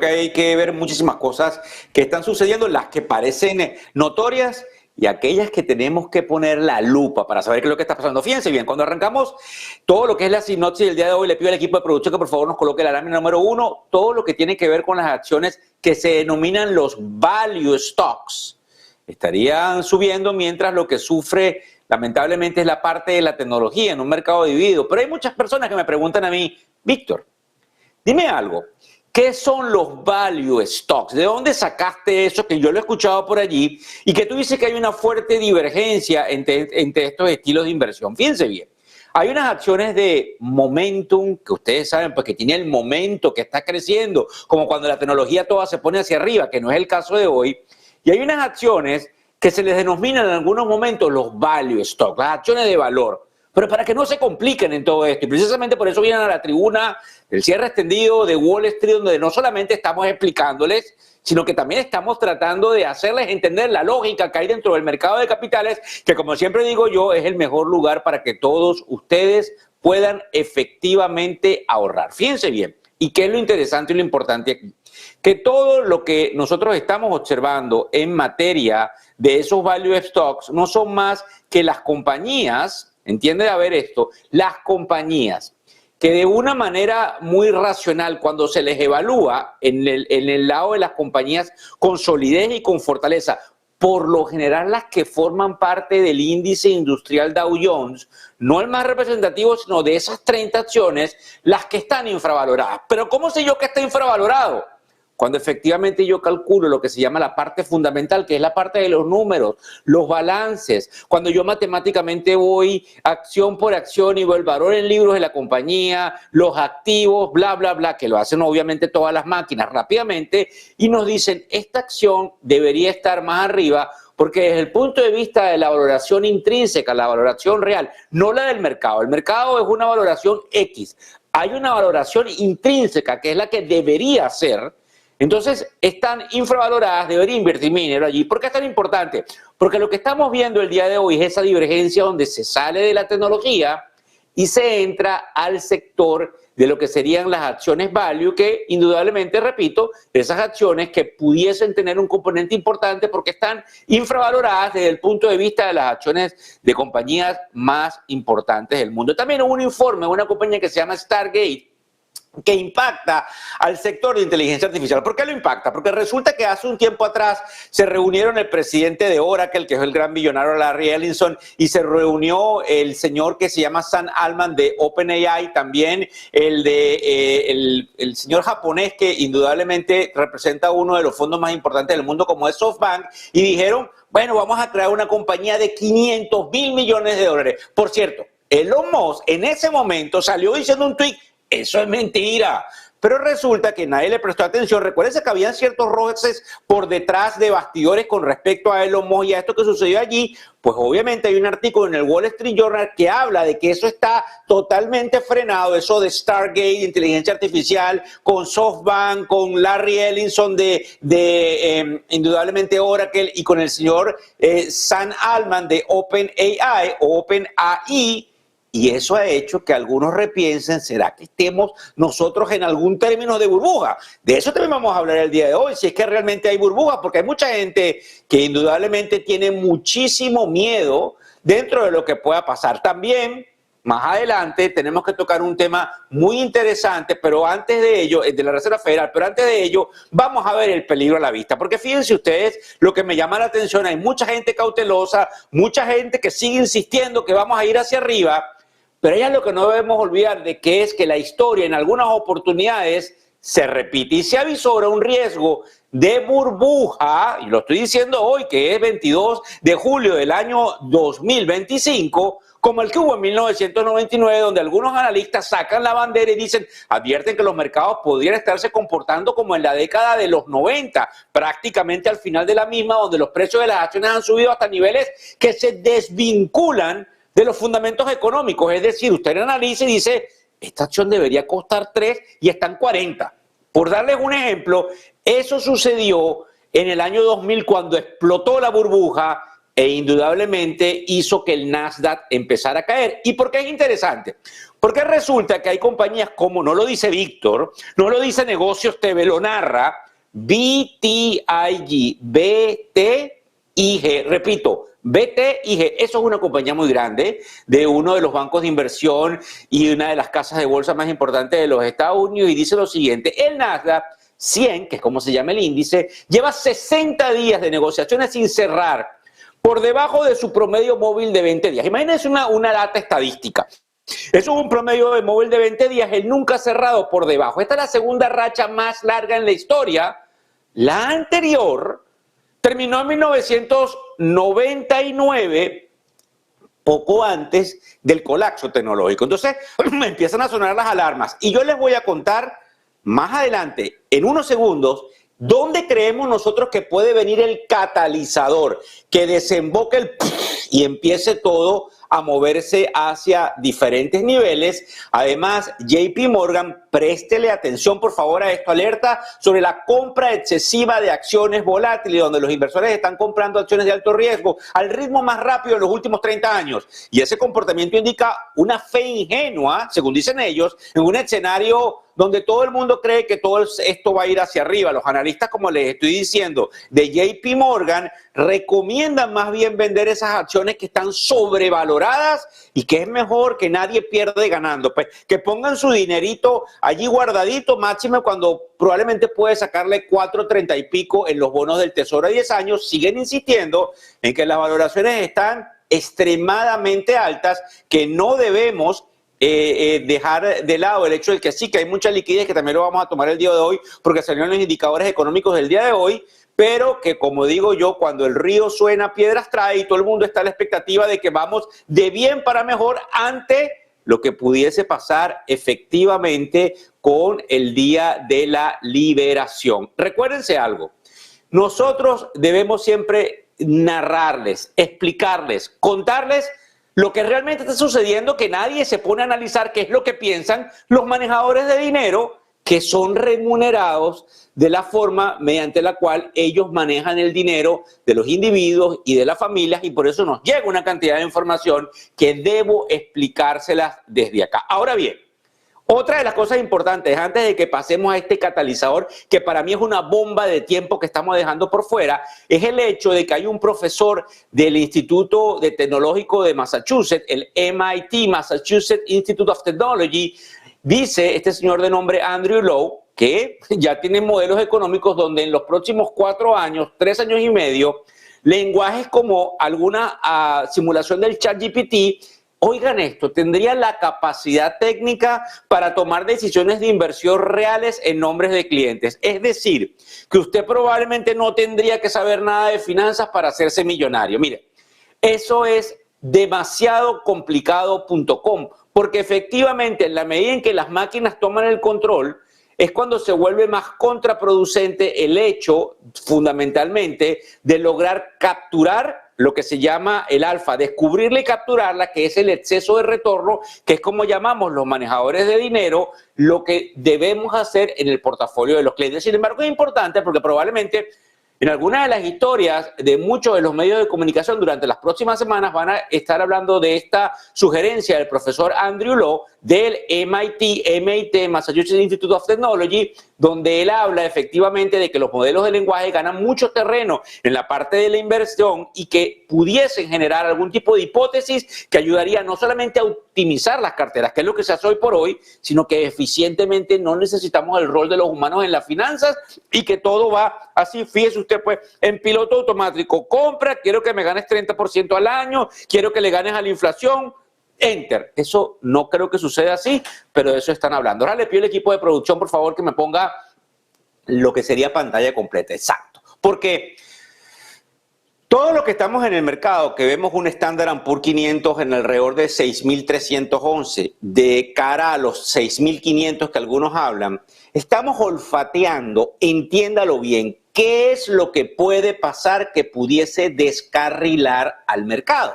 que hay que ver muchísimas cosas que están sucediendo, las que parecen notorias y aquellas que tenemos que poner la lupa para saber qué es lo que está pasando. Fíjense bien, cuando arrancamos todo lo que es la sinopsis del día de hoy, le pido al equipo de producción que por favor nos coloque la lámina número 1, todo lo que tiene que ver con las acciones que se denominan los value stocks. Estarían subiendo mientras lo que sufre lamentablemente es la parte de la tecnología en un mercado dividido. Pero hay muchas personas que me preguntan a mí, Víctor, dime algo, ¿qué son los value stocks? ¿De dónde sacaste eso? Que yo lo he escuchado por allí y que tú dices que hay una fuerte divergencia entre estos estilos de inversión. Fíjense bien, hay unas acciones de momentum que ustedes saben, pues que tiene el momento, que está creciendo, como cuando la tecnología toda se pone hacia arriba, que no es el caso de hoy. Y hay unas acciones que se les denominan en algunos momentos los value stocks, las acciones de valor. Pero para que no se compliquen en todo esto, y precisamente por eso vienen a la tribuna del cierre extendido de Wall Street, donde no solamente estamos explicándoles, sino que también estamos tratando de hacerles entender la lógica que hay dentro del mercado de capitales, que como siempre digo yo, es el mejor lugar para que todos ustedes puedan efectivamente ahorrar. Fíjense bien, ¿y qué es lo interesante y lo importante aquí? Que todo lo que nosotros estamos observando en materia de esos value stocks no son más que las compañías, entiende a ver esto, las compañías que de una manera muy racional, cuando se les evalúa en el lado de las compañías con solidez y con fortaleza, por lo general las que forman parte del índice industrial Dow Jones, no el más representativo, sino de esas 30 acciones, las que están infravaloradas. Pero ¿cómo sé yo que está infravalorado? Cuando efectivamente yo calculo lo que se llama la parte fundamental, que es la parte de los números, los balances, cuando yo matemáticamente voy acción por acción y veo el valor en libros de la compañía, los activos, bla, bla, bla, que lo hacen obviamente todas las máquinas rápidamente, y nos dicen, esta acción debería estar más arriba, porque desde el punto de vista de la valoración intrínseca, la valoración real, no la del mercado, el mercado es una valoración X, hay una valoración intrínseca que es la que debería ser. Entonces, están infravaloradas, debería invertir mi dinero allí. ¿Por qué es tan importante? Porque lo que estamos viendo el día de hoy es esa divergencia donde se sale de la tecnología y se entra al sector de lo que serían las acciones value, que indudablemente, repito, esas acciones que pudiesen tener un componente importante porque están infravaloradas desde el punto de vista de las acciones de compañías más importantes del mundo. También hubo un informe de una compañía que se llama Stargate, que impacta al sector de inteligencia artificial. ¿Por qué lo impacta? Porque resulta que hace un tiempo atrás se reunieron el presidente de Oracle, que es el gran millonario Larry Ellison, y se reunió el señor que se llama Sam Altman de OpenAI, también el señor japonés que indudablemente representa uno de los fondos más importantes del mundo como es SoftBank, y dijeron, bueno, vamos a crear una compañía de 500,000 millones de dólares. Por cierto, Elon Musk en ese momento salió diciendo un tuit, eso es mentira. Pero resulta que nadie le prestó atención. Recuérdense que habían ciertos roces por detrás de bastidores con respecto a Elon Musk y a esto que sucedió allí. Pues obviamente hay un artículo en el Wall Street Journal que habla de que eso está totalmente frenado, eso de Stargate, de inteligencia artificial, con SoftBank, con Larry Ellison de indudablemente Oracle y con el señor Sam Altman de OpenAI o OpenAI. Y eso ha hecho que algunos repiensen, ¿será que estemos nosotros en algún término de burbuja? De eso también vamos a hablar el día de hoy, si es que realmente hay burbuja, porque hay mucha gente que indudablemente tiene muchísimo miedo dentro de lo que pueda pasar. También, más adelante, tenemos que tocar un tema muy interesante, pero antes de ello, de la Reserva Federal, pero antes de ello, vamos a ver el peligro a la vista, porque fíjense ustedes, lo que me llama la atención, hay mucha gente cautelosa, mucha gente que sigue insistiendo que vamos a ir hacia arriba. Pero hay algo que no debemos olvidar de que es que la historia en algunas oportunidades se repite y se avisora un riesgo de burbuja, y lo estoy diciendo hoy que es 22 de julio del año 2025, como el que hubo en 1999, donde algunos analistas sacan la bandera y dicen, advierten que los mercados podrían estarse comportando como en la década de los 90, prácticamente al final de la misma, donde los precios de las acciones han subido hasta niveles que se desvinculan de los fundamentos económicos. Es decir, usted analiza y dice, esta acción debería costar 3 y están 40. Por darles un ejemplo, eso sucedió en el año 2000 cuando explotó la burbuja e indudablemente hizo que el Nasdaq empezara a caer. ¿Y por qué es interesante? Porque resulta que hay compañías como, no lo dice Víctor, no lo dice Negocios TV, lo narra BTIG, BTIG, repito, BTIG, eso es una compañía muy grande de uno de los bancos de inversión y una de las casas de bolsa más importantes de los Estados Unidos, y dice lo siguiente: el Nasdaq 100, que es como se llama el índice, lleva 60 días de negociaciones sin cerrar, por debajo de su promedio móvil de 20 días. Imagínense una data estadística. Eso es un promedio de móvil de 20 días, el nunca cerrado por debajo. Esta es la segunda racha más larga en la historia. La anterior terminó en 1999, poco antes del colapso tecnológico. Entonces, me empiezan a sonar las alarmas. Y yo les voy a contar más adelante, en unos segundos, dónde creemos nosotros que puede venir el catalizador, que desemboque y empiece todo a moverse hacia diferentes niveles. Además, JP Morgan, préstele atención por favor a esto, alerta sobre la compra excesiva de acciones volátiles, donde los inversores están comprando acciones de alto riesgo al ritmo más rápido en los últimos 30 años. Y ese comportamiento indica una fe ingenua, según dicen ellos, en un escenario donde todo el mundo cree que todo esto va a ir hacia arriba. Los analistas, como les estoy diciendo, de JP Morgan, recomiendan más bien vender esas acciones que están sobrevaloradas y que es mejor que nadie pierde ganando. Pues que pongan su dinerito allí guardadito, máximo cuando probablemente puede sacarle 4.30 y pico en los bonos del Tesoro a 10 años. Siguen insistiendo en que las valoraciones están extremadamente altas, que no debemos dejar de lado el hecho de que sí, que hay mucha liquidez, que también lo vamos a tomar el día de hoy, porque salieron los indicadores económicos del día de hoy, pero que, como digo yo, cuando el río suena, piedras trae, y todo el mundo está a la expectativa de que vamos de bien para mejor ante lo que pudiese pasar efectivamente con el día de la liberación. Recuérdense algo, nosotros debemos siempre narrarles, explicarles, contarles lo que realmente está sucediendo, que nadie se pone a analizar qué es lo que piensan los manejadores de dinero, que son remunerados de la forma mediante la cual ellos manejan el dinero de los individuos y de las familias, y por eso nos llega una cantidad de información que debo explicárselas desde acá. Ahora bien, otra de las cosas importantes, antes de que pasemos a este catalizador, que para mí es una bomba de tiempo que estamos dejando por fuera, es el hecho de que hay un profesor del Instituto Tecnológico de Massachusetts, el MIT, Massachusetts Institute of Technology. Dice este señor de nombre Andrew Lo, que ya tiene modelos económicos donde en los próximos 4 años, 3 años y medio, lenguajes como alguna simulación del ChatGPT, oigan esto, tendría la capacidad técnica para tomar decisiones de inversión reales en nombres de clientes. Es decir, que usted probablemente no tendría que saber nada de finanzas para hacerse millonario. Mire, eso es demasiado complicado.com, porque efectivamente en la medida en que las máquinas toman el control, es cuando se vuelve más contraproducente el hecho, fundamentalmente, de lograr capturar lo que se llama el alfa, descubrirla y capturarla, que es el exceso de retorno, que es como llamamos los manejadores de dinero, lo que debemos hacer en el portafolio de los clientes. Sin embargo, es importante porque probablemente en algunas de las historias de muchos de los medios de comunicación durante las próximas semanas van a estar hablando de esta sugerencia del profesor Andrew Lo del MIT, Massachusetts Institute of Technology, donde él habla efectivamente de que los modelos de lenguaje ganan mucho terreno en la parte de la inversión y que pudiesen generar algún tipo de hipótesis que ayudaría no solamente a optimizar las carteras, que es lo que se hace hoy por hoy, sino que eficientemente no necesitamos el rol de los humanos en las finanzas y que todo va así. Fíjese usted, pues, en piloto automático, compra, quiero que me ganes 30% al año, quiero que le ganes a la inflación, enter. Eso no creo que suceda así, pero de eso están hablando. Ahora le pido al equipo de producción, por favor, que me ponga lo que sería pantalla completa. Exacto. Porque todo lo que estamos en el mercado, que vemos un Standard & Poor's 500 en alrededor de 6.311, de cara a los 6.500 que algunos hablan, estamos olfateando, entiéndalo bien, qué es lo que puede pasar que pudiese descarrilar al mercado.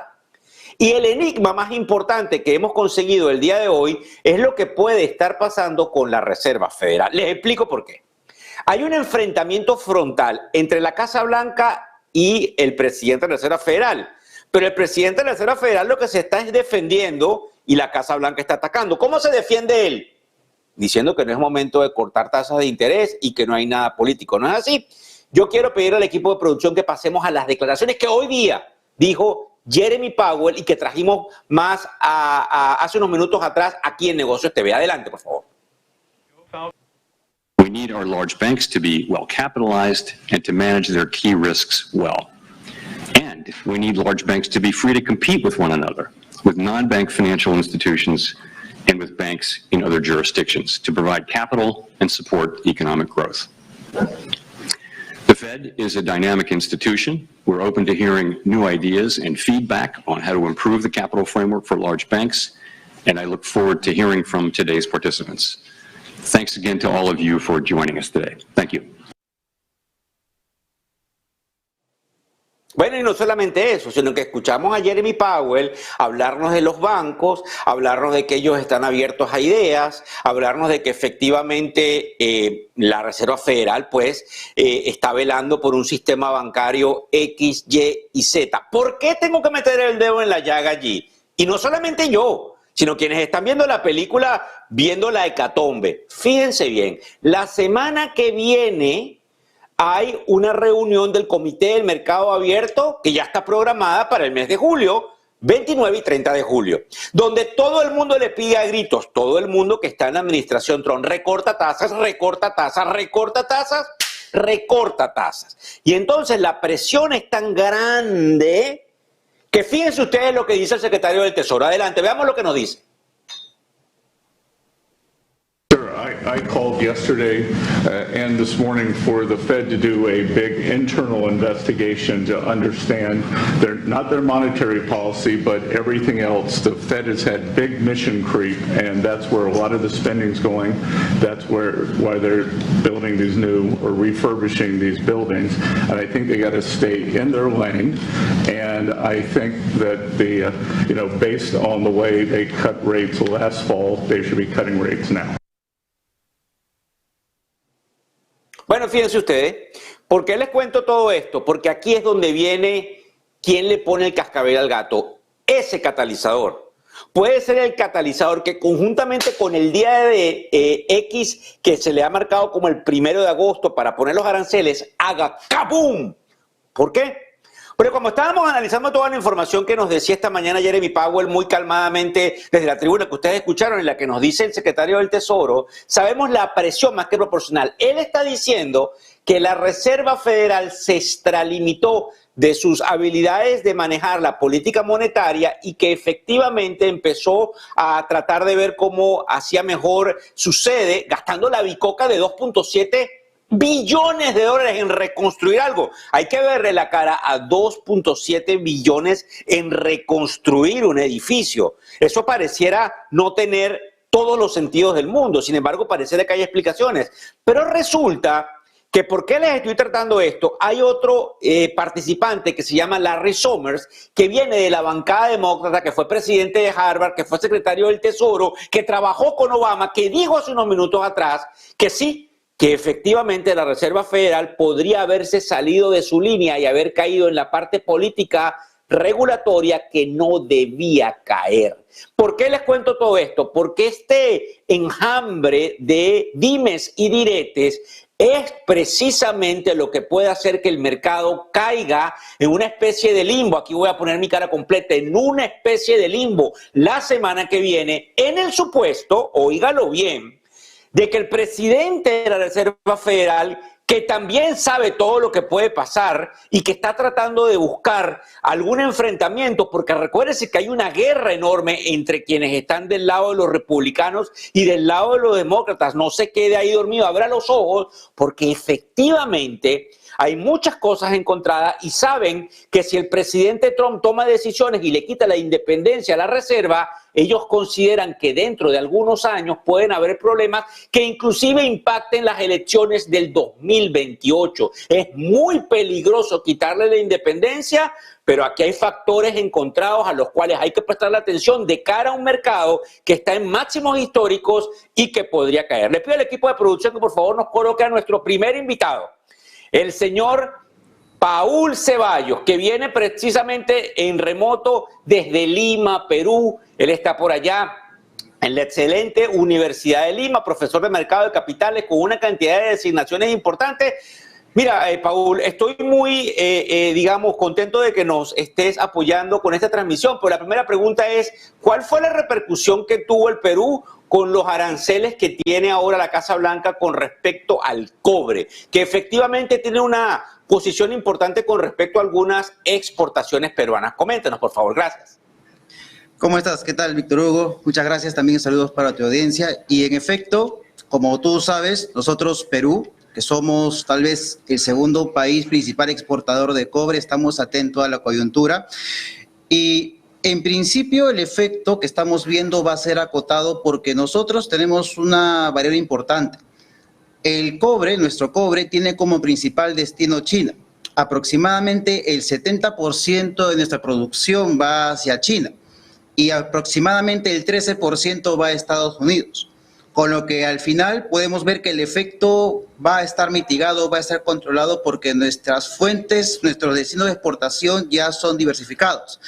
Y el enigma más importante que hemos conseguido el día de hoy es lo que puede estar pasando con la Reserva Federal. Les explico por qué. Hay un enfrentamiento frontal entre la Casa Blanca y el presidente de la Reserva Federal. Pero el presidente de la Reserva Federal lo que se está es defendiendo y la Casa Blanca está atacando. ¿Cómo se defiende él? Diciendo que no es momento de cortar tasas de interés y que no hay nada político. ¿No es así? Yo quiero pedir al equipo de producción que pasemos a las declaraciones que hoy día dijo Jeremy Powell y que trajimos más hace unos minutos atrás aquí en Negocios TV. Adelante, por favor. We need our large banks to be well capitalized and to manage their key risks well. And we need large banks to be free to compete with one another, with non-bank financial institutions and with banks in other jurisdictions to provide capital and support economic growth. The Fed is a dynamic institution. We're open to hearing new ideas and feedback on how to improve the capital framework for large banks, and I look forward to hearing from today's participants. Thanks again to all of you for joining us today. Thank you. Bueno, y no solamente eso, sino que escuchamos a Jeremy Powell hablarnos de los bancos, hablarnos de que ellos están abiertos a ideas, hablarnos de que efectivamente la Reserva Federal pues está velando por un sistema bancario X, Y y Z. ¿Por qué tengo que meter el dedo en la llaga allí? Y no solamente yo, sino quienes están viendo la película, viendo la hecatombe. Fíjense bien, la semana que viene hay una reunión del Comité del Mercado Abierto que ya está programada para el mes de julio, 29 y 30 de julio, donde todo el mundo le pide a gritos, todo el mundo que está en la administración Trump, recorta tasas, recorta tasas, recorta tasas, recorta tasas. Y entonces la presión es tan grande que fíjense ustedes lo que dice el secretario del Tesoro. Adelante, veamos lo que nos dice. I called yesterday and this morning for the Fed to do a big internal investigation to understand not their monetary policy, but everything else. The Fed has had big mission creep, and that's where a lot of the spending's going. That's why they're building these new or refurbishing these buildings. And I think they got to stay in their lane. And I think that based on the way they cut rates last fall, they should be cutting rates now. Bueno, fíjense ustedes, ¿por qué les cuento todo esto? Porque aquí es donde viene quién le pone el cascabel al gato. Ese catalizador. Puede ser el catalizador que conjuntamente con el día de X que se le ha marcado como el 1 de agosto para poner los aranceles, haga ¡kabum! ¿Por qué? Pero como estábamos analizando toda la información que nos decía esta mañana Jeremy Powell muy calmadamente desde la tribuna que ustedes escucharon en la que nos dice el secretario del Tesoro, sabemos la presión más que proporcional. Él está diciendo que la Reserva Federal se extralimitó de sus habilidades de manejar la política monetaria y que efectivamente empezó a tratar de ver cómo hacía mejor su sede gastando la bicoca de 2.7 billones de dólares en reconstruir algo. Hay que verle la cara a 2.7 billones en reconstruir un edificio. Eso pareciera no tener todos los sentidos del mundo. Sin embargo, pareciera que hay explicaciones. Pero resulta que ¿por qué les estoy tratando esto? Hay otro participante que se llama Larry Summers, que viene de la bancada demócrata, que fue presidente de Harvard, que fue secretario del Tesoro, que trabajó con Obama, que dijo hace unos minutos atrás que sí, que efectivamente la Reserva Federal podría haberse salido de su línea y haber caído en la parte política regulatoria que no debía caer. ¿Por qué les cuento todo esto? Porque este enjambre de dimes y diretes es precisamente lo que puede hacer que el mercado caiga en una especie de limbo. Aquí voy a poner mi cara completa, en una especie de limbo la semana que viene, en el supuesto, oígalo bien, de que el presidente de la Reserva Federal, que también sabe todo lo que puede pasar y que está tratando de buscar algún enfrentamiento, porque recuérdense que hay una guerra enorme entre quienes están del lado de los republicanos y del lado de los demócratas. No se quede ahí dormido, abra los ojos, porque efectivamente hay muchas cosas encontradas y saben que si el presidente Trump toma decisiones y le quita la independencia a la Reserva, ellos consideran que dentro de algunos años pueden haber problemas que inclusive impacten las elecciones del 2028. Es muy peligroso quitarle la independencia, pero aquí hay factores encontrados a los cuales hay que prestarle atención de cara a un mercado que está en máximos históricos y que podría caer. Le pido al equipo de producción que por favor nos coloque a nuestro primer invitado, el señor Paul Ceballos, que viene precisamente en remoto desde Lima, Perú. Él está por allá en la excelente Universidad de Lima, profesor de Mercado de Capitales con una cantidad de designaciones importantes. Mira, Paul, estoy muy, digamos, contento de que nos estés apoyando con esta transmisión, pero la primera pregunta es, ¿cuál fue la repercusión que tuvo el Perú con los aranceles que tiene ahora la Casa Blanca con respecto al cobre, que efectivamente tiene una posición importante con respecto a algunas exportaciones peruanas? Coméntanos, por favor. Gracias. ¿Cómo estás? ¿Qué tal, Víctor Hugo? Muchas gracias, también saludos para tu audiencia. Y en efecto, como tú sabes, nosotros, Perú, que somos tal vez el segundo país principal exportador de cobre, estamos atentos a la coyuntura. Y en principio el efecto que estamos viendo va a ser acotado porque nosotros tenemos una variable importante. El cobre, nuestro cobre, tiene como principal destino China. Aproximadamente el 70% de nuestra producción va hacia China y aproximadamente el 13% va a Estados Unidos. Con lo que al final podemos ver que el efecto va a estar mitigado, va a estar controlado porque nuestras fuentes, nuestros destinos de exportación ya son diversificados.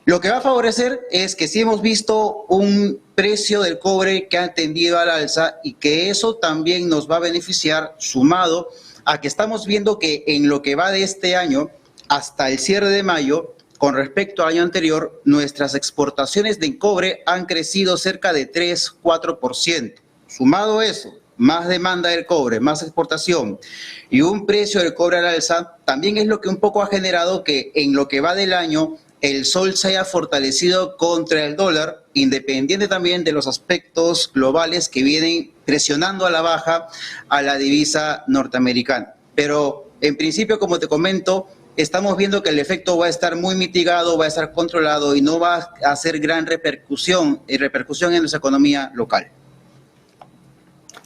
Lo que va a favorecer es que sí hemos visto un precio del cobre que ha tendido al alza y que eso también nos va a beneficiar, sumado a que estamos viendo que en lo que va de este año hasta el cierre de mayo, con respecto al año anterior, nuestras exportaciones de cobre han crecido cerca de 3-4%. Sumado eso, más demanda del cobre, más exportación y un precio del cobre al alza, también es lo que un poco ha generado que en lo que va del año el sol se haya fortalecido contra el dólar, independiente también de los aspectos globales que vienen presionando a la baja a la divisa norteamericana. Pero en principio, como te comento, estamos viendo que el efecto va a estar muy mitigado, va a estar controlado y no va a hacer gran repercusión en nuestra economía local.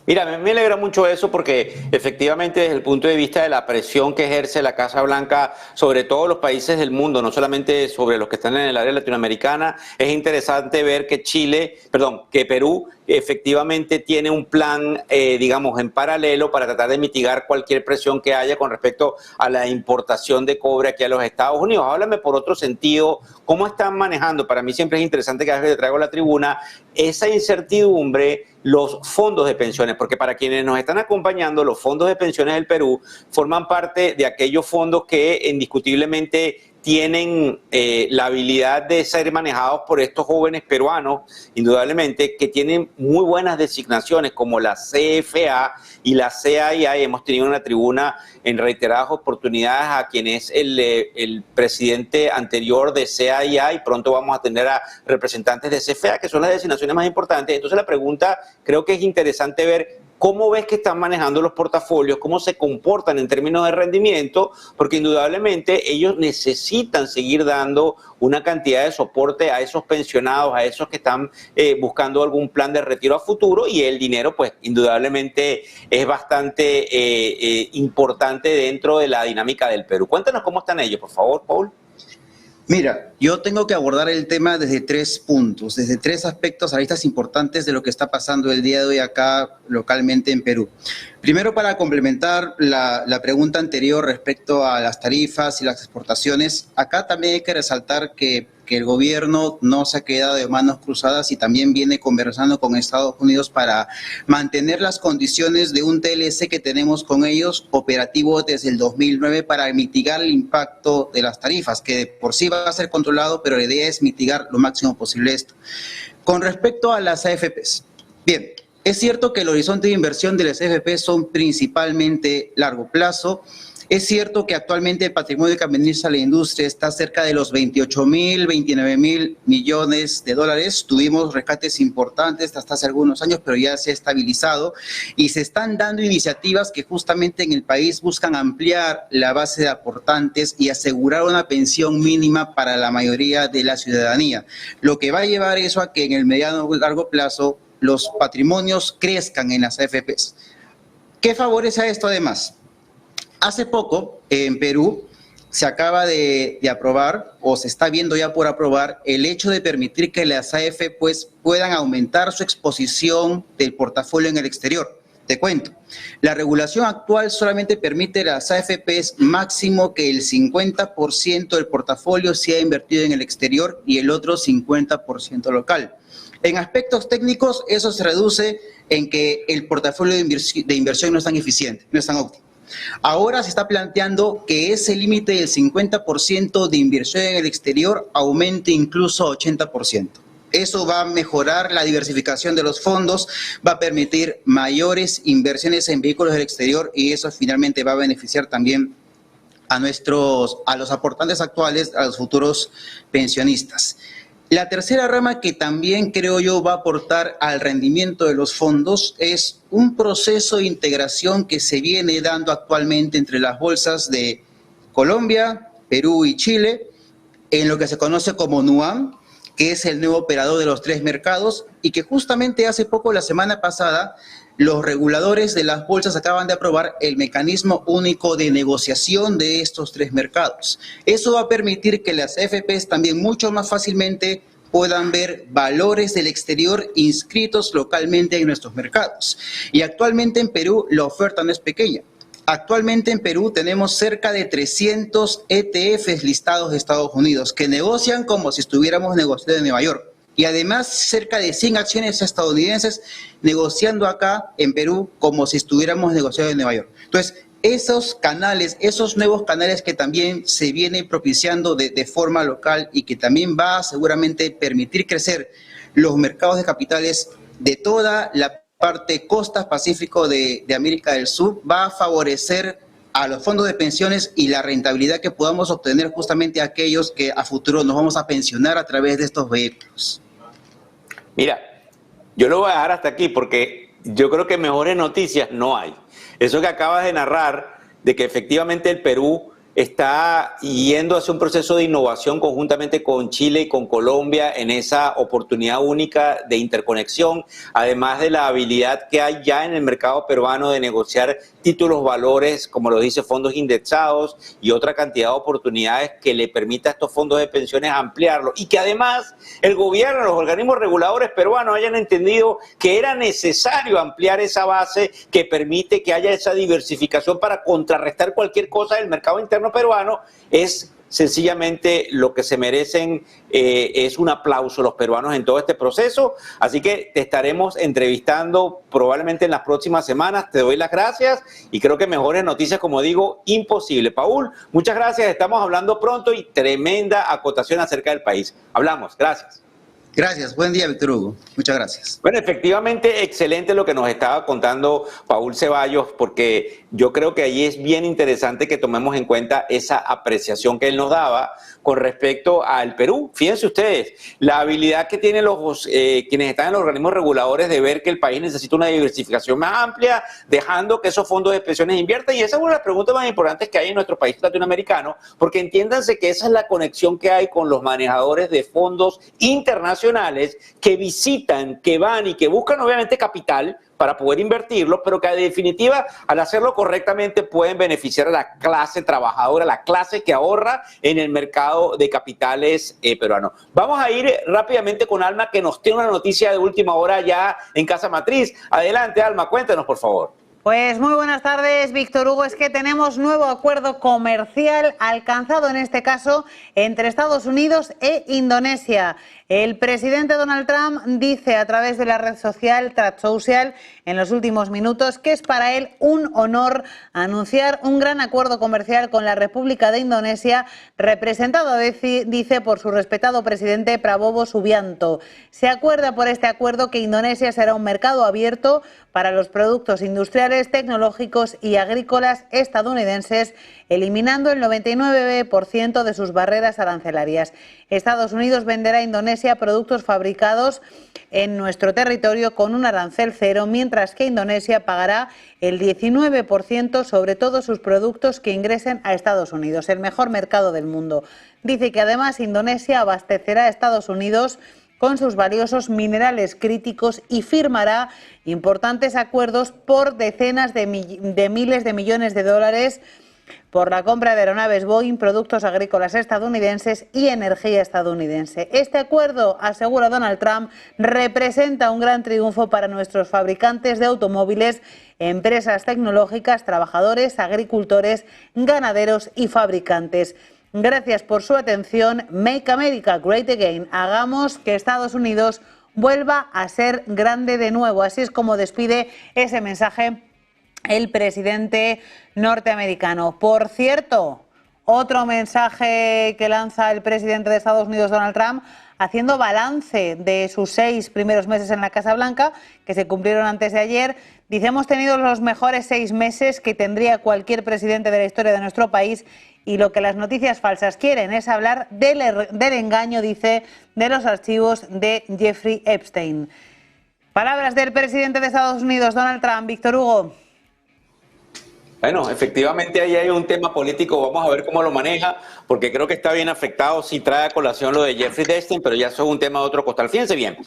Mira, me alegra mucho eso porque efectivamente desde el punto de vista de la presión que ejerce la Casa Blanca sobre todos los países del mundo, no solamente sobre los que están en el área latinoamericana, es interesante ver que que Perú efectivamente tiene un plan, digamos, en paralelo para tratar de mitigar cualquier presión que haya con respecto a la importación de cobre aquí a los Estados Unidos. Háblame por otro sentido, ¿cómo están manejando? Para mí siempre es interesante que a veces te traigo a la tribuna esa incertidumbre, los fondos de pensiones, porque para quienes nos están acompañando, los fondos de pensiones del Perú forman parte de aquellos fondos que indiscutiblemente tienen la habilidad de ser manejados por estos jóvenes peruanos, indudablemente, que tienen muy buenas designaciones como la CFA y la CAIA. Hemos tenido una tribuna en reiteradas oportunidades a quien es el presidente anterior de CAIA y pronto vamos a tener a representantes de CFA, que son las designaciones más importantes. Entonces la pregunta, creo que es interesante ver ¿cómo ves que están manejando los portafolios? ¿Cómo se comportan en términos de rendimiento? Porque indudablemente ellos necesitan seguir dando una cantidad de soporte a esos pensionados, a esos que están buscando algún plan de retiro a futuro, y el dinero, pues, indudablemente es bastante importante dentro de la dinámica del Perú. Cuéntanos cómo están ellos, por favor, Paul. Mira, yo tengo que abordar el tema desde 3 puntos, desde 3 aspectos, aristas importantes de lo que está pasando el día de hoy acá localmente en Perú. Primero, para complementar la pregunta anterior respecto a las tarifas y las exportaciones, acá también hay que resaltar que el gobierno no se ha quedado de manos cruzadas y también viene conversando con Estados Unidos para mantener las condiciones de un TLC que tenemos con ellos operativo desde el 2009 para mitigar el impacto de las tarifas, que de por sí va a ser controlado, pero la idea es mitigar lo máximo posible esto. Con respecto a las AFPs, bien, es cierto que el horizonte de inversión de las AFPs son principalmente largo plazo. Es cierto que actualmente el patrimonio que administra la industria está cerca de los 28.000, 29.000 millones de dólares. Tuvimos rescates importantes hasta hace algunos años, pero ya se ha estabilizado y se están dando iniciativas que justamente en el país buscan ampliar la base de aportantes y asegurar una pensión mínima para la mayoría de la ciudadanía, lo que va a llevar eso a que en el mediano o largo plazo los patrimonios crezcan en las AFPs. ¿Qué favorece a esto además? Hace poco, en Perú, se acaba de aprobar, o se está viendo ya por aprobar, el hecho de permitir que las AFP pues, puedan aumentar su exposición del portafolio en el exterior. Te cuento, la regulación actual solamente permite a las AFPs máximo que el 50% del portafolio sea invertido en el exterior y el otro 50% local. En aspectos técnicos, eso se reduce en que el portafolio de inversión no es tan eficiente, no es tan óptimo. Ahora se está planteando que ese límite del 50% de inversión en el exterior aumente incluso a 80%. Eso va a mejorar la diversificación de los fondos, va a permitir mayores inversiones en vehículos del exterior y eso finalmente va a beneficiar también a los aportantes actuales, a los futuros pensionistas. La tercera rama que también creo yo va a aportar al rendimiento de los fondos es un proceso de integración que se viene dando actualmente entre las bolsas de Colombia, Perú y Chile, en lo que se conoce como NUAM, que es el nuevo operador de los tres mercados y que justamente hace poco, la semana pasada, los reguladores de las bolsas acaban de aprobar el mecanismo único de negociación de estos tres mercados. Eso va a permitir que las AFPs también mucho más fácilmente puedan ver valores del exterior inscritos localmente en nuestros mercados. Y actualmente en Perú la oferta no es pequeña. Actualmente en Perú tenemos cerca de 300 ETFs listados de Estados Unidos que negocian como si estuviéramos negociando en Nueva York. Y además cerca de 100 acciones estadounidenses negociando acá en Perú como si estuviéramos negociando en Nueva York. Entonces, esos canales, esos nuevos canales que también se vienen propiciando de forma local y que también va a seguramente permitir crecer los mercados de capitales de toda la parte costa Pacífico de América del Sur, va a favorecer a los fondos de pensiones y la rentabilidad que podamos obtener justamente a aquellos que a futuro nos vamos a pensionar a través de estos vehículos. Mira, yo lo voy a dejar hasta aquí porque yo creo que mejores noticias no hay. Eso que acabas de narrar, de que efectivamente el Perú está yendo hacia un proceso de innovación conjuntamente con Chile y con Colombia en esa oportunidad única de interconexión, además de la habilidad que hay ya en el mercado peruano de negociar títulos valores, como lo dice, fondos indexados y otra cantidad de oportunidades que le permita a estos fondos de pensiones ampliarlo y que además el gobierno, los organismos reguladores peruanos hayan entendido que era necesario ampliar esa base que permite que haya esa diversificación para contrarrestar cualquier cosa del mercado interno peruano. Es sencillamente lo que se merecen, es un aplauso los peruanos en todo este proceso. Así que te estaremos entrevistando probablemente en las próximas semanas. Te doy las gracias y creo que mejores noticias, como digo, imposible. Paul, muchas gracias. Estamos hablando pronto y tremenda acotación acerca del país. Hablamos. Gracias. Gracias. Buen día, Víctor Hugo. Muchas gracias. Bueno, efectivamente, excelente lo que nos estaba contando Paul Ceballos, porque yo creo que ahí es bien interesante que tomemos en cuenta esa apreciación que él nos daba con respecto al Perú. Fíjense ustedes, la habilidad que tienen quienes están en los organismos reguladores de ver que el país necesita una diversificación más amplia, dejando que esos fondos de pensiones inviertan. Y esa es una de las preguntas más importantes que hay en nuestro país latinoamericano, porque entiéndanse que esa es la conexión que hay con los manejadores de fondos internacionales que visitan, que van y que buscan obviamente capital para poder invertirlo, pero que en definitiva al hacerlo correctamente pueden beneficiar a la clase trabajadora, la clase que ahorra en el mercado de capitales peruano. Vamos a ir rápidamente con Alma, que nos tiene una noticia de última hora ya en Casa Matriz. Adelante, Alma, cuéntanos por favor. Pues muy buenas tardes, Víctor Hugo. Es que tenemos nuevo acuerdo comercial alcanzado en este caso entre Estados Unidos e Indonesia. El presidente Donald Trump dice a través de la red social Truth Social en los últimos minutos que es para él un honor anunciar un gran acuerdo comercial con la República de Indonesia, representado, dice, por su respetado presidente Prabowo Subianto. Se acuerda por este acuerdo que Indonesia será un mercado abierto para los productos industriales, tecnológicos y agrícolas estadounidenses, eliminando el 99% de sus barreras arancelarias. Estados Unidos venderá a Indonesia productos fabricados en nuestro territorio con un arancel cero, mientras que Indonesia pagará el 19% sobre todos sus productos que ingresen a Estados Unidos, el mejor mercado del mundo. Dice que además Indonesia abastecerá a Estados Unidos con sus valiosos minerales críticos y firmará importantes acuerdos por decenas de miles de millones de dólares por la compra de aeronaves Boeing, productos agrícolas estadounidenses y energía estadounidense. Este acuerdo, asegura Donald Trump, representa un gran triunfo para nuestros fabricantes de automóviles, empresas tecnológicas, trabajadores, agricultores, ganaderos y fabricantes. Gracias por su atención. Make America Great Again. Hagamos que Estados Unidos vuelva a ser grande de nuevo. Así es como despide ese mensaje el presidente norteamericano. Por cierto, otro mensaje que lanza el presidente de Estados Unidos, Donald Trump, haciendo balance de sus 6 primeros meses en la Casa Blanca, que se cumplieron antes de ayer. Dice: hemos tenido los mejores 6 meses que tendría cualquier presidente de la historia de nuestro país, y lo que las noticias falsas quieren es hablar del engaño, dice, de los archivos de Jeffrey Epstein. Palabras del presidente de Estados Unidos, Donald Trump. Víctor Hugo. Bueno, efectivamente ahí hay un tema político, vamos a ver cómo lo maneja, porque creo que está bien afectado si trae a colación lo de Jeffrey Epstein, pero ya eso es un tema de otro costal. Fíjense bien,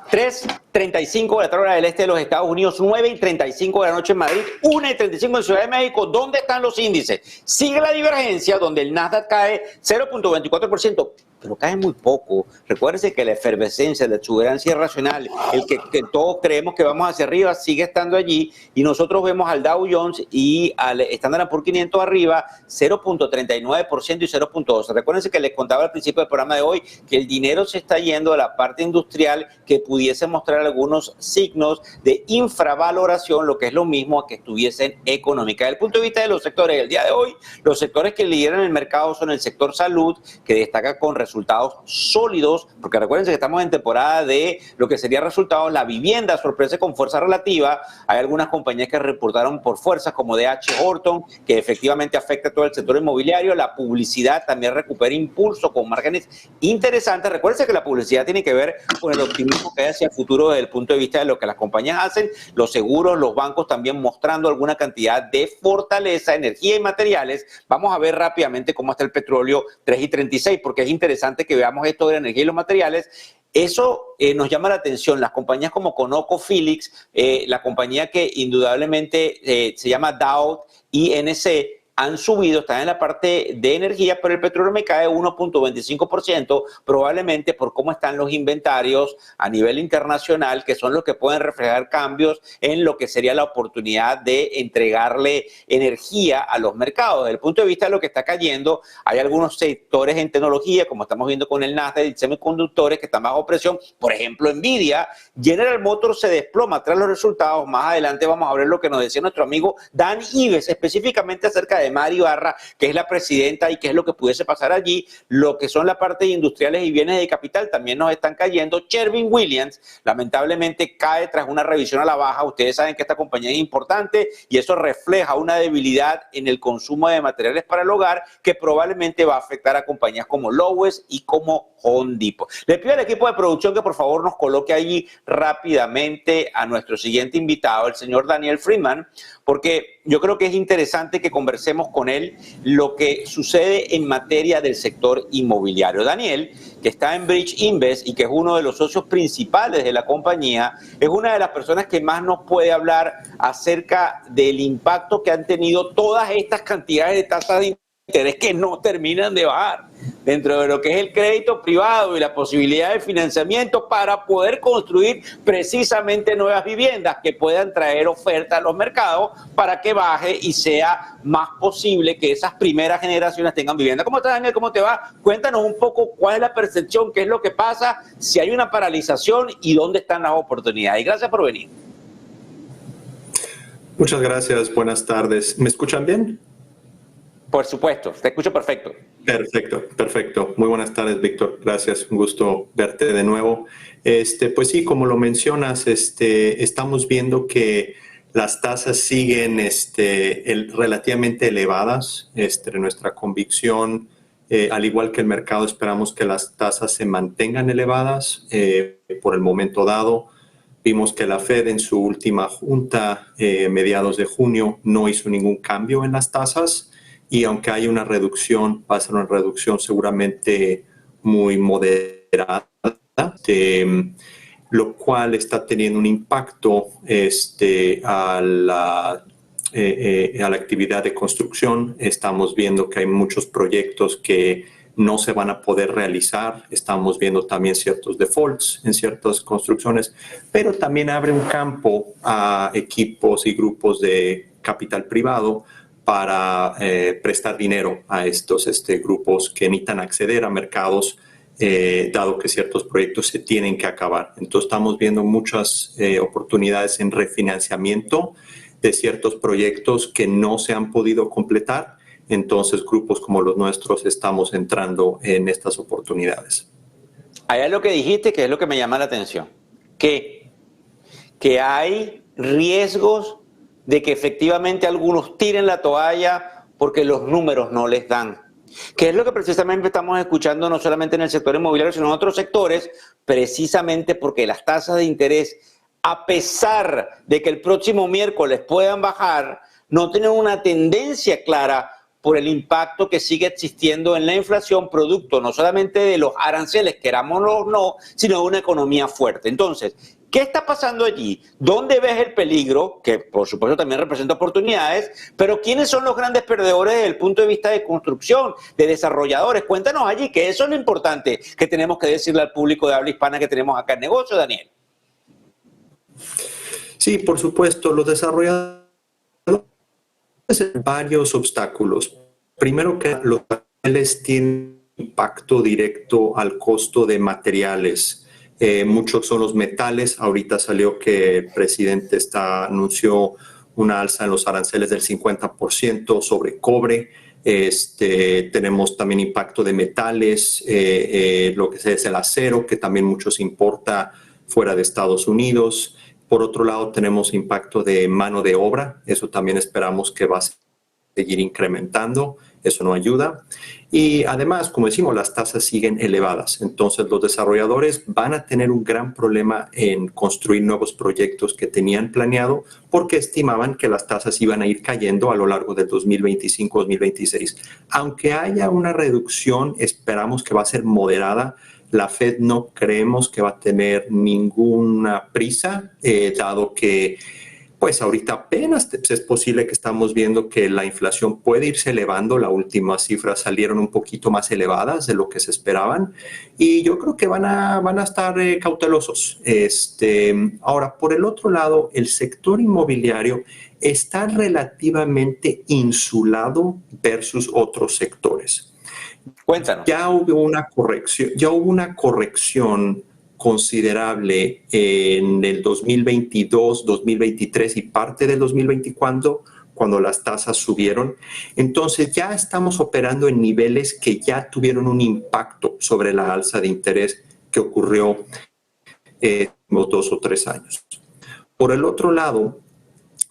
3:35 de la tarde hora del este de los Estados Unidos, 9:35 de la noche en Madrid, 1:35 en Ciudad de México. ¿Dónde están los índices? Sigue la divergencia, donde el Nasdaq cae 0.24%. Pero cae muy poco. Recuérdense que la efervescencia, la exuberancia irracional, el que todos creemos que vamos hacia arriba, sigue estando allí, y nosotros vemos al Dow Jones y al Standard & Poor's 500 arriba 0.39% y 0.12%. Recuérdense que les contaba al principio del programa de hoy que el dinero se está yendo a la parte industrial, que pudiese mostrar algunos signos de infravaloración, lo que es lo mismo a que estuviesen económicas. Desde el punto de vista de los sectores, el día de hoy, los sectores que lideran el mercado son el sector salud, que destaca con resultados sólidos, porque recuerden que estamos en temporada de lo que sería resultados. La vivienda sorprende con fuerza relativa. Hay algunas compañías que reportaron por fuerzas, como D.H. Horton, que efectivamente afecta a todo el sector inmobiliario. La publicidad también recupera impulso con márgenes interesantes. Recuerden que la publicidad tiene que ver con el optimismo que hay hacia el futuro desde el punto de vista de lo que las compañías hacen. Los seguros, los bancos también mostrando alguna cantidad de fortaleza, energía y materiales. Vamos a ver rápidamente cómo está el petróleo, 3:36, porque es interesante que veamos esto de la energía y los materiales. Eso nos llama la atención. Las compañías como ConocoPhillips, la compañía que indudablemente se llama Dow INC, han subido, están en la parte de energía, pero el petróleo me cae 1.25%, probablemente por cómo están los inventarios a nivel internacional, que son los que pueden reflejar cambios en lo que sería la oportunidad de entregarle energía a los mercados. Desde el punto de vista de lo que está cayendo, hay algunos sectores en tecnología, como estamos viendo con el Nasdaq y semiconductores, que están bajo presión. Por ejemplo, Nvidia. General Motors se desploma tras los resultados. Más adelante vamos a ver lo que nos decía nuestro amigo Dan Ives, específicamente acerca de Mari Barra, que es la presidenta, y qué es lo que pudiese pasar allí. Lo que son la parte de industriales y bienes de capital también nos están cayendo. Sherwin-Williams lamentablemente cae tras una revisión a la baja. Ustedes saben que esta compañía es importante y eso refleja una debilidad en el consumo de materiales para el hogar, que probablemente va a afectar a compañías como Lowe's y como Home Depot. Le pido al equipo de producción que por favor nos coloque allí rápidamente a nuestro siguiente invitado, el señor Daniel Friedman, porque yo creo que es interesante que conversemos con él lo que sucede en materia del sector inmobiliario. Daniel, que está en Bridge Invest y que es uno de los socios principales de la compañía, es una de las personas que más nos puede hablar acerca del impacto que han tenido todas estas cantidades de tasas de interés que no terminan de bajar dentro de lo que es el crédito privado y la posibilidad de financiamiento para poder construir precisamente nuevas viviendas que puedan traer oferta a los mercados para que baje y sea más posible que esas primeras generaciones tengan vivienda. ¿Cómo estás, Daniel? ¿Cómo te va? Cuéntanos un poco cuál es la percepción, qué es lo que pasa, si hay una paralización y dónde están las oportunidades. Y gracias por venir. Muchas gracias, buenas tardes. ¿Me escuchan bien? Por supuesto, te escucho perfecto. Perfecto. Muy buenas tardes, Víctor. Gracias, un gusto verte de nuevo. Pues sí, como lo mencionas, estamos viendo que las tasas siguen relativamente elevadas. Nuestra convicción, al igual que el mercado, esperamos que las tasas se mantengan elevadas por el momento dado. Vimos que la Fed en su última junta, mediados de junio, no hizo ningún cambio en las tasas. Y aunque hay una reducción, va a ser una reducción seguramente muy moderada, lo cual está teniendo un impacto a a la actividad de construcción. Estamos viendo que hay muchos proyectos que no se van a poder realizar. Estamos viendo también ciertos defaults en ciertas construcciones, pero también abre un campo a equipos y grupos de capital privado para prestar dinero a estos grupos que necesitan acceder a mercados, dado que ciertos proyectos se tienen que acabar. Entonces estamos viendo muchas oportunidades en refinanciamiento de ciertos proyectos que no se han podido completar. Entonces, grupos como los nuestros estamos entrando en estas oportunidades. Hay lo que dijiste que es lo que me llama la atención, que hay riesgos de que efectivamente algunos tiren la toalla porque los números no les dan. Que es lo que precisamente estamos escuchando no solamente en el sector inmobiliario, sino en otros sectores, precisamente porque las tasas de interés, a pesar de que el próximo miércoles puedan bajar, no tienen una tendencia clara por el impacto que sigue existiendo en la inflación, producto no solamente de los aranceles, querámoslo o no, sino de una economía fuerte. Entonces, ¿qué está pasando allí? ¿Dónde ves el peligro? Que por supuesto también representa oportunidades, pero ¿quiénes son los grandes perdedores desde el punto de vista de construcción, de desarrolladores? Cuéntanos allí, que eso es lo importante que tenemos que decirle al público de habla hispana que tenemos acá en negocio, Daniel. Sí, por supuesto, los desarrolladores varios obstáculos. Primero que los materiales tienen impacto directo al costo de materiales. Muchos son los metales. Ahorita salió que el presidente anunció una alza en los aranceles del 50% sobre cobre. Tenemos también impacto de metales, lo que es el acero, que también muchos importa fuera de Estados Unidos. Por otro lado, tenemos impacto de mano de obra. Eso también esperamos que va a seguir incrementando. Eso no ayuda. Y además, como decimos, las tasas siguen elevadas. Entonces, los desarrolladores van a tener un gran problema en construir nuevos proyectos que tenían planeado porque estimaban que las tasas iban a ir cayendo a lo largo del 2025-2026. Aunque haya una reducción, esperamos que va a ser moderada. La Fed no creemos que va a tener ninguna prisa, dado que pues ahorita apenas es posible que estamos viendo que la inflación puede irse elevando. Las últimas cifras salieron un poquito más elevadas de lo que se esperaban y yo creo que van a estar cautelosos. Ahora, por el otro lado, el sector inmobiliario está relativamente insulado versus otros sectores. Cuéntanos. Ya hubo una corrección considerable en el 2022, 2023 y parte del 2024 cuando las tasas subieron. Entonces ya estamos operando en niveles que ya tuvieron un impacto sobre la alza de interés que ocurrió en los 2 o 3 años. Por el otro lado,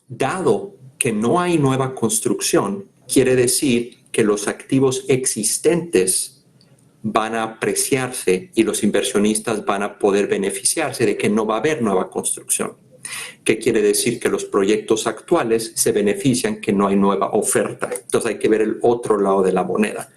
dado que no hay nueva construcción, quiere decir que los activos existentes van a apreciarse y los inversionistas van a poder beneficiarse de que no va a haber nueva construcción. ¿Qué quiere decir? Que los proyectos actuales se benefician que no hay nueva oferta. Entonces hay que ver el otro lado de la moneda.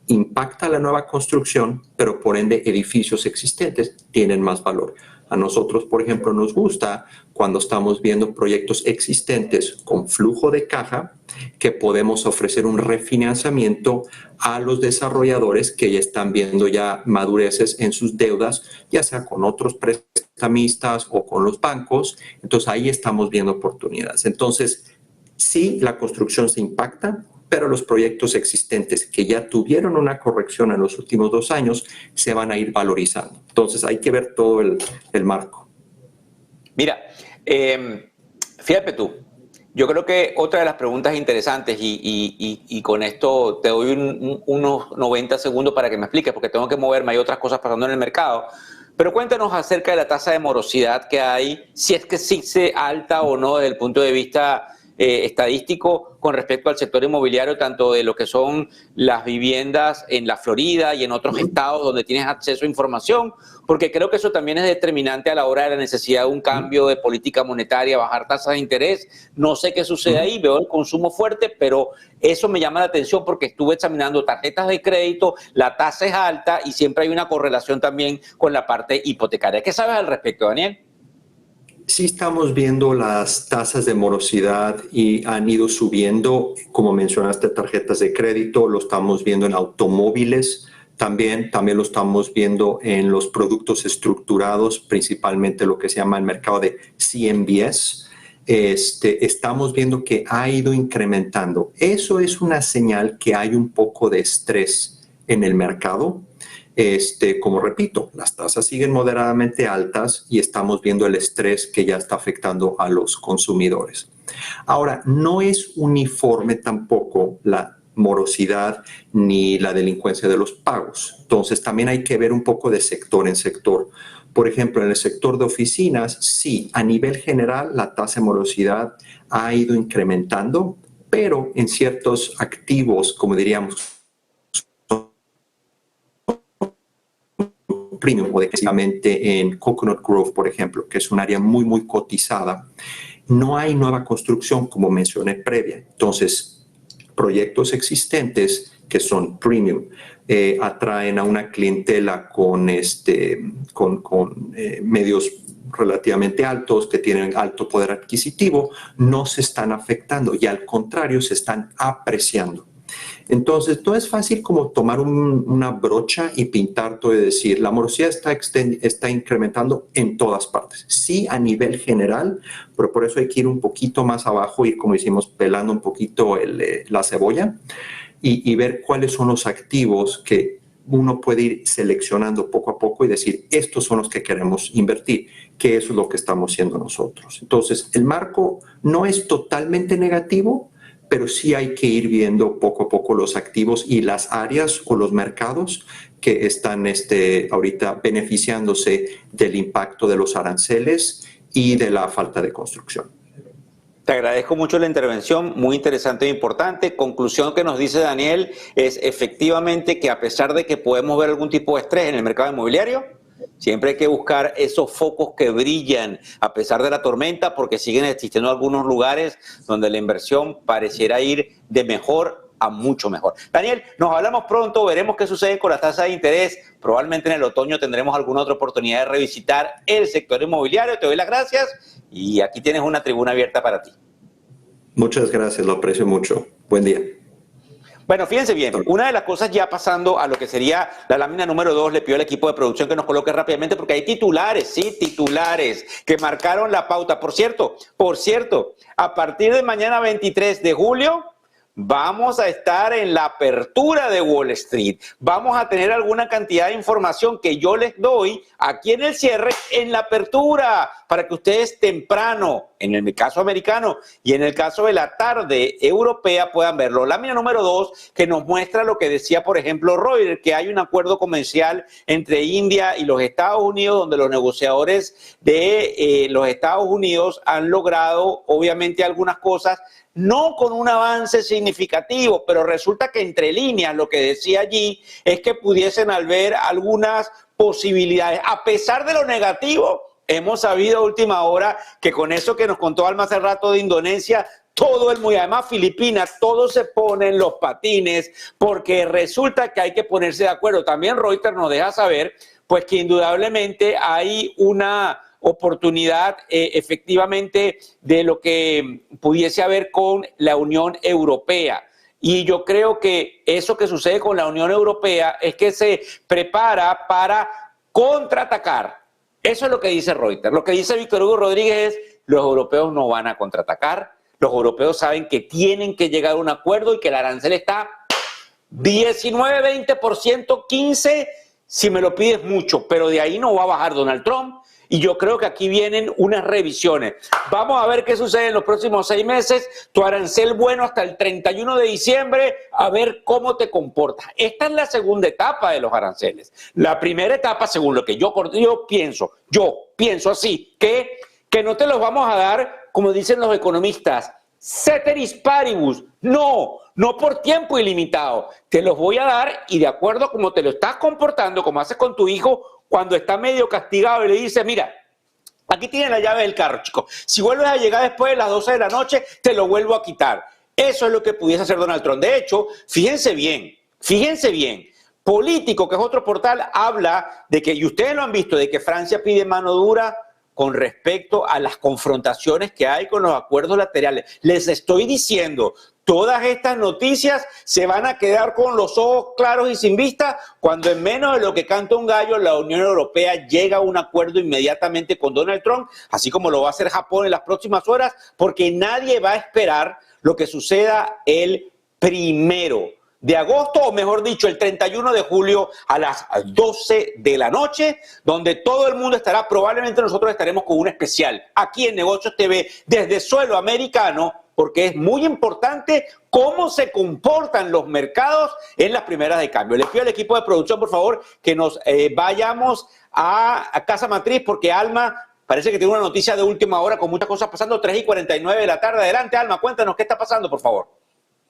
Impacta la nueva construcción, pero por ende edificios existentes tienen más valor. A nosotros, por ejemplo, nos gusta cuando estamos viendo proyectos existentes con flujo de caja que podemos ofrecer un refinanciamiento a los desarrolladores que ya están viendo ya madureces en sus deudas, ya sea con otros prestamistas o con los bancos. Entonces ahí estamos viendo oportunidades. Entonces, sí, la construcción se impacta, pero los proyectos existentes que ya tuvieron una corrección en los últimos 2 años se van a ir valorizando. Entonces hay que ver todo el marco. Mira, fíjate tú, yo creo que otra de las preguntas interesantes y con esto te doy unos 90 segundos para que me expliques porque tengo que moverme, hay otras cosas pasando en el mercado. Pero cuéntanos acerca de la tasa de morosidad que hay, si es que sí se alta o no desde el punto de vista estadístico con respecto al sector inmobiliario, tanto de lo que son las viviendas en la Florida y en otros estados donde tienes acceso a información, porque creo que eso también es determinante a la hora de la necesidad de un cambio de política monetaria, bajar tasas de interés. No sé qué sucede ahí, veo el consumo fuerte, pero eso me llama la atención porque estuve examinando tarjetas de crédito, la tasa es alta y siempre hay una correlación también con la parte hipotecaria. ¿Qué sabes al respecto, Daniel? Sí estamos viendo las tasas de morosidad y han ido subiendo, como mencionaste, tarjetas de crédito, lo estamos viendo en automóviles, también lo estamos viendo en los productos estructurados, principalmente lo que se llama el mercado de CMBS. Estamos viendo que ha ido incrementando. Eso es una señal que hay un poco de estrés en el mercado. Como repito, las tasas siguen moderadamente altas y estamos viendo el estrés que ya está afectando a los consumidores. Ahora, no es uniforme tampoco la morosidad ni la delincuencia de los pagos. Entonces, también hay que ver un poco de sector en sector. Por ejemplo, en el sector de oficinas, sí, a nivel general la tasa de morosidad ha ido incrementando, pero en ciertos activos, como diríamos, premium, o específicamente en Coconut Grove, por ejemplo, que es un área muy, muy cotizada, no hay nueva construcción, como mencioné previa. Entonces, proyectos existentes que son premium atraen a una clientela con medios relativamente altos, que tienen alto poder adquisitivo, no se están afectando y al contrario se están apreciando. Entonces, no es fácil como tomar una brocha y pintar todo y decir, la morosidad está incrementando en todas partes. Sí, a nivel general, pero por eso hay que ir un poquito más abajo, ir, como decimos, pelando un poquito la cebolla y ver cuáles son los activos que uno puede ir seleccionando poco a poco y decir, estos son los que queremos invertir, que eso es lo que estamos haciendo nosotros. Entonces, el marco no es totalmente negativo, pero sí hay que ir viendo poco a poco los activos y las áreas o los mercados que están ahorita beneficiándose del impacto de los aranceles y de la falta de construcción. Te agradezco mucho la intervención, muy interesante e importante. Conclusión que nos dice Daniel es efectivamente que a pesar de que podemos ver algún tipo de estrés en el mercado inmobiliario, siempre hay que buscar esos focos que brillan a pesar de la tormenta, porque siguen existiendo algunos lugares donde la inversión pareciera ir de mejor a mucho mejor. Daniel, nos hablamos pronto, veremos qué sucede con las tasas de interés. Probablemente en el otoño tendremos alguna otra oportunidad de revisitar el sector inmobiliario. Te doy las gracias y aquí tienes una tribuna abierta para ti. Muchas gracias, lo aprecio mucho. Buen día. Bueno, fíjense bien, una de las cosas ya pasando a lo que sería la lámina número 2, le pido al equipo de producción que nos coloque rápidamente porque hay titulares, sí, titulares que marcaron la pauta. Por cierto, a partir de mañana 23 de julio, vamos a estar en la apertura de Wall Street. Vamos a tener alguna cantidad de información que yo les doy aquí en el cierre, en la apertura, para que ustedes temprano, en el caso americano y en el caso de la tarde europea, puedan verlo. Lámina número 2, que nos muestra lo que decía, por ejemplo, Reuters, que hay un acuerdo comercial entre India y los Estados Unidos, donde los negociadores de los Estados Unidos han logrado, obviamente, algunas cosas, no con un avance significativo, pero resulta que entre líneas lo que decía allí es que pudiesen haber algunas posibilidades. A pesar de lo negativo, hemos sabido a última hora que con eso que nos contó Alma hace rato de Indonesia, todo el mundo, además Filipinas, todos se ponen los patines porque resulta que hay que ponerse de acuerdo. También Reuters nos deja saber pues que indudablemente hay una oportunidad efectivamente de lo que pudiese haber con la Unión Europea. Y yo creo que eso que sucede con la Unión Europea es que se prepara para contraatacar. Eso es lo que dice Reuters. Lo que dice Víctor Hugo Rodríguez es: los europeos no van a contraatacar. Los europeos saben que tienen que llegar a un acuerdo y que el arancel está 19, 20%, 15%, si me lo pides mucho, pero de ahí no va a bajar Donald Trump. Y yo creo que aquí vienen unas revisiones. Vamos a ver qué sucede en los próximos 6 meses. Tu arancel bueno hasta el 31 de diciembre, a ver cómo te comportas. Esta es la segunda etapa de los aranceles. La primera etapa, según lo que yo pienso así, que no te los vamos a dar, como dicen los economistas, ceteris paribus. No por tiempo ilimitado. Te los voy a dar y de acuerdo a cómo te lo estás comportando, como haces con tu hijo, cuando está medio castigado y le dice: mira, aquí tienes la llave del carro, chico. Si vuelves a llegar después de las 12 de la noche, te lo vuelvo a quitar. Eso es lo que pudiese hacer Donald Trump. De hecho, fíjense bien. Político, que es otro portal, habla de que, y ustedes lo han visto, de que Francia pide mano dura con respecto a las confrontaciones que hay con los acuerdos laterales. Les estoy diciendo, todas estas noticias se van a quedar con los ojos claros y sin vista cuando en menos de lo que canta un gallo la Unión Europea llega a un acuerdo inmediatamente con Donald Trump, así como lo va a hacer Japón en las próximas horas, porque nadie va a esperar lo que suceda el 1 de agosto, o mejor dicho, el 31 de julio a las 12 de la noche, donde todo el mundo estará, probablemente nosotros estaremos con un especial aquí en Negocios TV desde suelo americano, porque es muy importante cómo se comportan los mercados en las primeras de cambio. Les pido al equipo de producción, por favor, que nos vayamos a Casa Matriz, porque Alma parece que tiene una noticia de última hora con muchas cosas pasando, 3:49 de la tarde. Adelante, Alma, cuéntanos qué está pasando, por favor.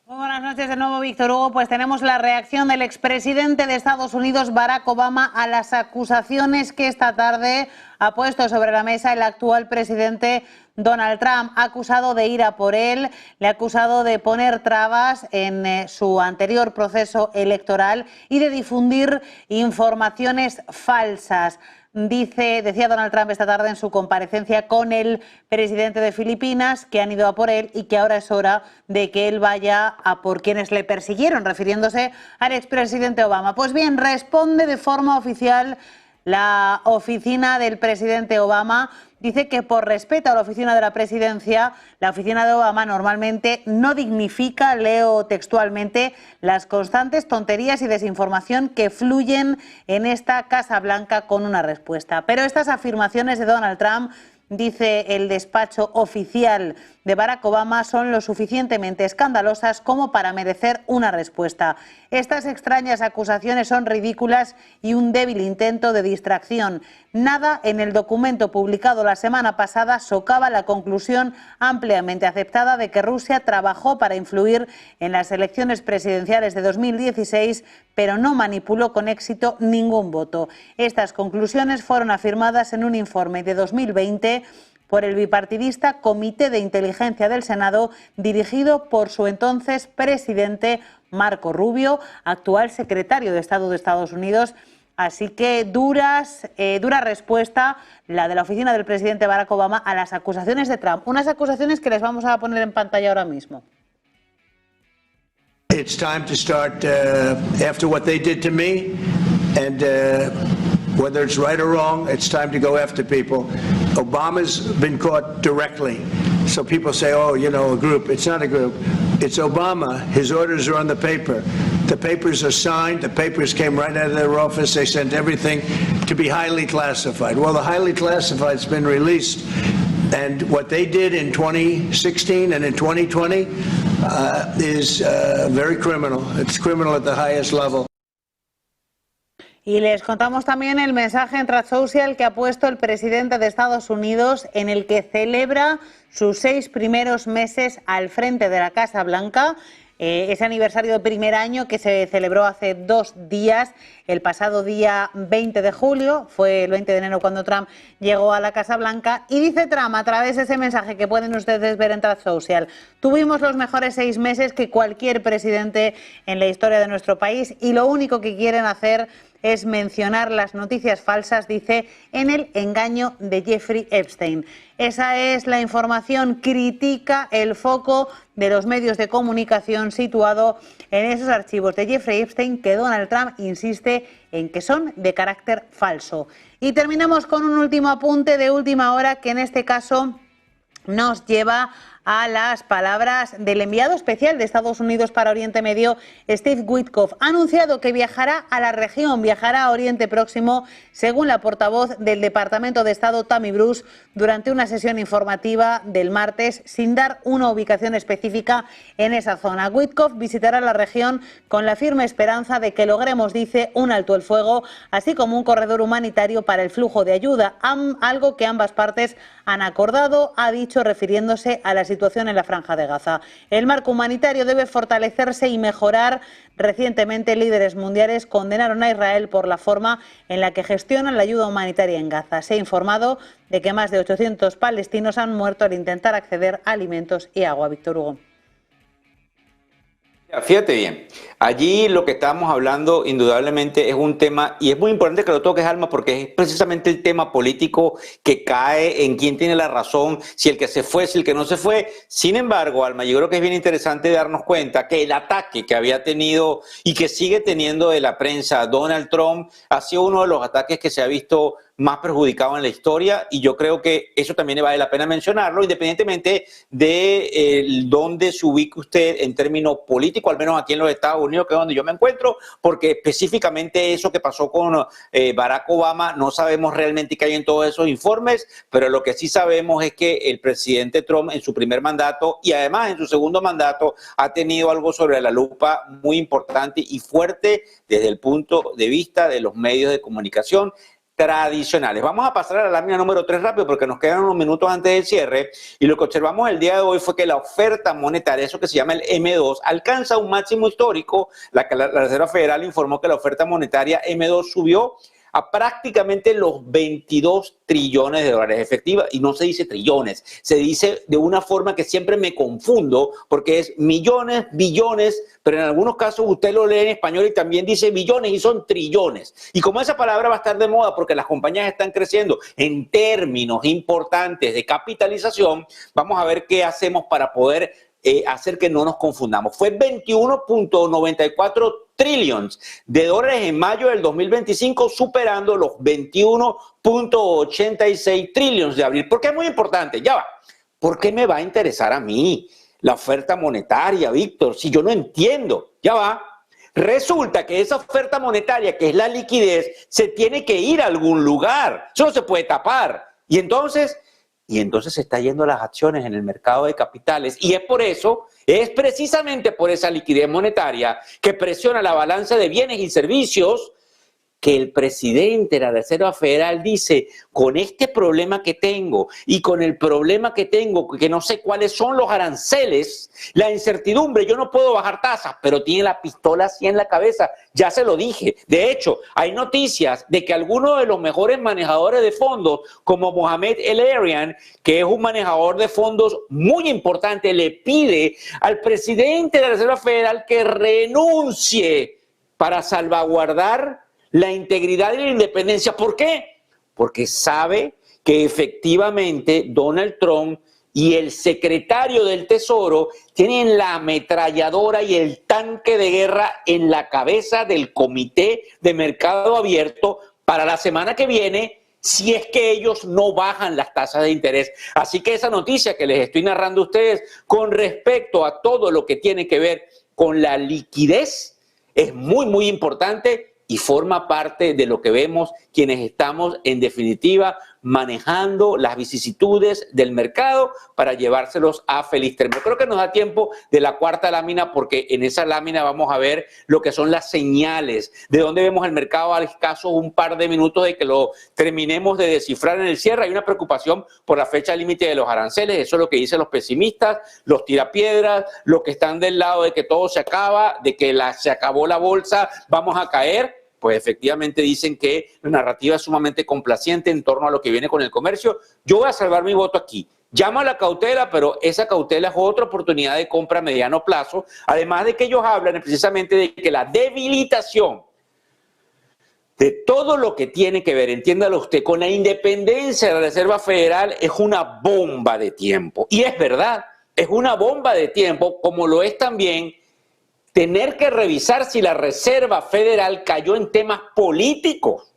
Muy buenas noches de nuevo, Víctor Hugo. Pues tenemos la reacción del expresidente de Estados Unidos, Barack Obama, a las acusaciones que esta tarde ha puesto sobre la mesa el actual presidente Donald Trump. Ha acusado de ir a por él, le ha acusado de poner trabas en su anterior proceso electoral y de difundir informaciones falsas. Decía Donald Trump esta tarde en su comparecencia con el presidente de Filipinas que han ido a por él y que ahora es hora de que él vaya a por quienes le persiguieron, refiriéndose al expresidente Obama. Pues bien, responde de forma oficial la oficina del presidente Obama. Dice que por respeto a la oficina de la presidencia, la oficina de Obama normalmente no dignifica, leo textualmente, las constantes tonterías y desinformación que fluyen en esta Casa Blanca con una respuesta. Pero estas afirmaciones de Donald Trump, dice el despacho oficial de Barack Obama, son lo suficientemente escandalosas como para merecer una respuesta. Estas extrañas acusaciones son ridículas y un débil intento de distracción. Nada en el documento publicado la semana pasada socava la conclusión ampliamente aceptada de que Rusia trabajó para influir en las elecciones presidenciales de 2016, pero no manipuló con éxito ningún voto. Estas conclusiones fueron afirmadas en un informe de 2020 por el bipartidista Comité de Inteligencia del Senado, dirigido por su entonces presidente Marco Rubio, actual secretario de Estado de Estados Unidos. Así que dura respuesta la de la oficina del presidente Barack Obama a las acusaciones de Trump. Unas acusaciones que les vamos a poner en pantalla ahora mismo. It's time to start after what they did to me, and whether it's right or wrong, it's time to go after people. Obama's been caught directly. So people say, oh, you know, a group. It's not a group. It's Obama. His orders are on the paper. The papers are signed. The papers came right out of their office. They sent everything to be highly classified. Well, the highly classified's been released. And what they did in 2016 and in 2020 is very criminal. It's criminal at the highest level. Y les contamos también el mensaje en Truth Social que ha puesto el presidente de Estados Unidos, en el que celebra sus 6 primeros meses al frente de la Casa Blanca. Ese aniversario de primer año que se celebró hace 2 días, el pasado día 20 de julio, fue el 20 de enero cuando Trump llegó a la Casa Blanca, y dice Trump a través de ese mensaje que pueden ustedes ver en Truth Social: tuvimos los mejores 6 meses que cualquier presidente en la historia de nuestro país, y lo único que quieren hacer es mencionar las noticias falsas, dice, en el engaño de Jeffrey Epstein. Esa es la información, critica el foco de los medios de comunicación situado en esos archivos de Jeffrey Epstein que Donald Trump insiste en que son de carácter falso. Y terminamos con un último apunte de última hora que en este caso nos lleva a las palabras del enviado especial de Estados Unidos para Oriente Medio, Steve Witkoff. Ha anunciado que viajará a la región, viajará a Oriente Próximo, según la portavoz del Departamento de Estado, Tammy Bruce, durante una sesión informativa del martes, sin dar una ubicación específica en esa zona. Witkoff visitará la región con la firme esperanza de que logremos, dice, un alto el fuego, así como un corredor humanitario para el flujo de ayuda, algo que ambas partes han acordado, ha dicho, refiriéndose a la situación en la Franja de Gaza. El marco humanitario debe fortalecerse y mejorar. Recientemente, líderes mundiales condenaron a Israel por la forma en la que gestionan la ayuda humanitaria en Gaza. Se ha informado de que más de 800 palestinos han muerto al intentar acceder a alimentos y agua. Víctor Hugo. Fíjate bien, allí lo que estamos hablando indudablemente es un tema, y es muy importante que lo toques, Alma, porque es precisamente el tema político que cae en quién tiene la razón, si el que se fue, si el que no se fue. Sin embargo, Alma, yo creo que es bien interesante darnos cuenta que el ataque que había tenido y que sigue teniendo de la prensa Donald Trump ha sido uno de los ataques que se ha visto más perjudicado en la historia, y yo creo que eso también vale la pena mencionarlo, independientemente de dónde se ubique usted en términos políticos, al menos aquí en los Estados Unidos, que es donde yo me encuentro, porque específicamente eso que pasó con Barack Obama, no sabemos realmente qué hay en todos esos informes, pero lo que sí sabemos es que el presidente Trump en su primer mandato y además en su segundo mandato ha tenido algo sobre la lupa muy importante y fuerte desde el punto de vista de los medios de comunicación tradicionales. Vamos a pasar a la lámina número 3 rápido porque nos quedan unos minutos antes del cierre, y lo que observamos el día de hoy fue que la oferta monetaria, eso que se llama el M2, alcanza un máximo histórico. La Reserva Federal informó que la oferta monetaria M2 subió a prácticamente los 22 trillones de dólares efectiva, y no se dice trillones, se dice de una forma que siempre me confundo porque es millones, billones, pero en algunos casos usted lo lee en español y también dice billones y son trillones. Y como esa palabra va a estar de moda porque las compañías están creciendo en términos importantes de capitalización, vamos a ver qué hacemos para poder hacer que no nos confundamos. Fue 21.94 trillones de dólares en mayo del 2025, superando los 21.86 trillones de abril. ¿Por qué es muy importante? Ya va. ¿Por qué me va a interesar a mí la oferta monetaria, Víctor? Si yo no entiendo. Ya va. Resulta que esa oferta monetaria, que es la liquidez, se tiene que ir a algún lugar. Eso no se puede tapar. Y entonces se está yendo las acciones en el mercado de capitales, y es por eso, es precisamente por esa liquidez monetaria que presiona la balanza de bienes y servicios, que el presidente de la Reserva Federal dice: con este problema que tengo y con el problema que tengo, que no sé cuáles son los aranceles, la incertidumbre, yo no puedo bajar tasas, pero tiene la pistola así en la cabeza. Ya se lo dije. De hecho, hay noticias de que algunos de los mejores manejadores de fondos, como Mohamed El-Erian, que es un manejador de fondos muy importante, le pide al presidente de la Reserva Federal que renuncie para salvaguardar la integridad y la independencia. ¿Por qué? Porque sabe que efectivamente Donald Trump y el secretario del Tesoro tienen la ametralladora y el tanque de guerra en la cabeza del Comité de Mercado Abierto para la semana que viene, si es que ellos no bajan las tasas de interés. Así que esa noticia que les estoy narrando a ustedes con respecto a todo lo que tiene que ver con la liquidez es muy, muy importante, y forma parte de lo que vemos quienes estamos, en definitiva, manejando las vicisitudes del mercado para llevárselos a feliz término. Creo que nos da tiempo de la cuarta lámina, porque en esa lámina vamos a ver lo que son las señales, de dónde vemos el mercado a escasos un par de minutos de que lo terminemos de descifrar en el cierre. Hay una preocupación por la fecha límite de los aranceles, eso es lo que dicen los pesimistas, los tirapiedras, los que están del lado de que todo se acaba, de que se acabó la bolsa, vamos a caer. Pues efectivamente dicen que la narrativa es sumamente complaciente en torno a lo que viene con el comercio. Yo voy a salvar mi voto aquí. Llamo a la cautela, pero esa cautela es otra oportunidad de compra a mediano plazo. Además de que ellos hablan precisamente de que la debilitación de todo lo que tiene que ver, entiéndalo usted, con la independencia de la Reserva Federal es una bomba de tiempo. Y es verdad, es una bomba de tiempo, como lo es también tener que revisar si la Reserva Federal cayó en temas políticos.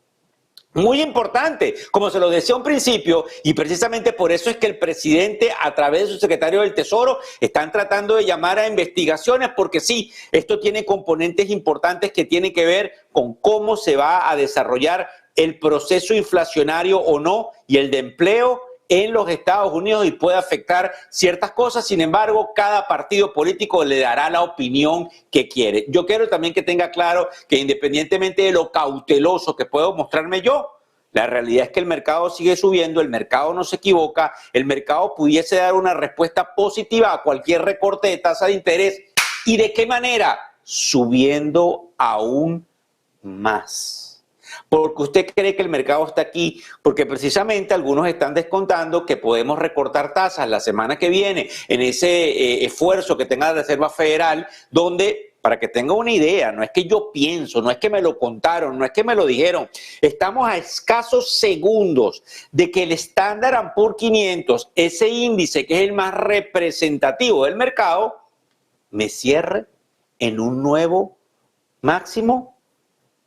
Muy importante, como se lo decía a un principio, y precisamente por eso es que el presidente, a través de su secretario del Tesoro, están tratando de llamar a investigaciones, porque sí, esto tiene componentes importantes que tienen que ver con cómo se va a desarrollar el proceso inflacionario o no, y el de empleo en los Estados Unidos, y puede afectar ciertas cosas. Sin embargo, cada partido político le dará la opinión que quiere. Yo quiero también que tenga claro que, independientemente de lo cauteloso que puedo mostrarme yo, la realidad es que el mercado sigue subiendo, el mercado no se equivoca, el mercado pudiese dar una respuesta positiva a cualquier recorte de tasa de interés. ¿Y de qué manera? Subiendo aún más. porque usted cree que el mercado está aquí, porque precisamente algunos están descontando que podemos recortar tasas la semana que viene en ese esfuerzo que tenga la Reserva Federal, donde, para que tenga una idea, no es que yo pienso, no es que me lo contaron, no es que me lo dijeron, estamos a escasos segundos de que el Standard & Poor's 500, ese índice que es el más representativo del mercado, me cierre en un nuevo máximo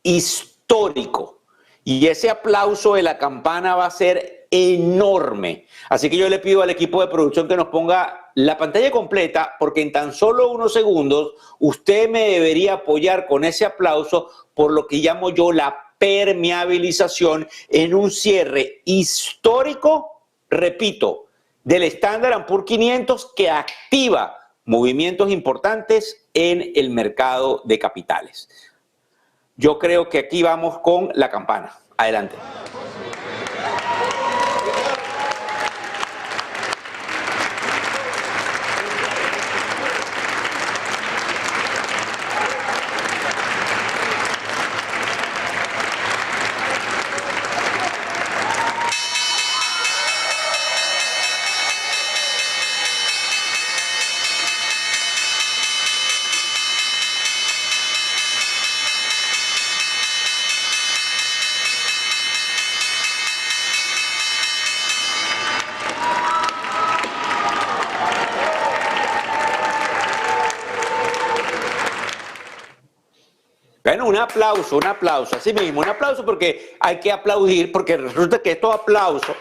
histórico. Y ese aplauso de la campana va a ser enorme. Así que yo le pido al equipo de producción que nos ponga la pantalla completa, porque en tan solo unos segundos usted me debería apoyar con ese aplauso por lo que llamo yo la permeabilización en un cierre histórico, repito, del Standard & Poor's 500 que activa movimientos importantes en el mercado de capitales. Yo creo que aquí vamos con la campana. Adelante. Bueno, un aplauso, así mismo, un aplauso porque hay que aplaudir, porque resulta que estos aplausos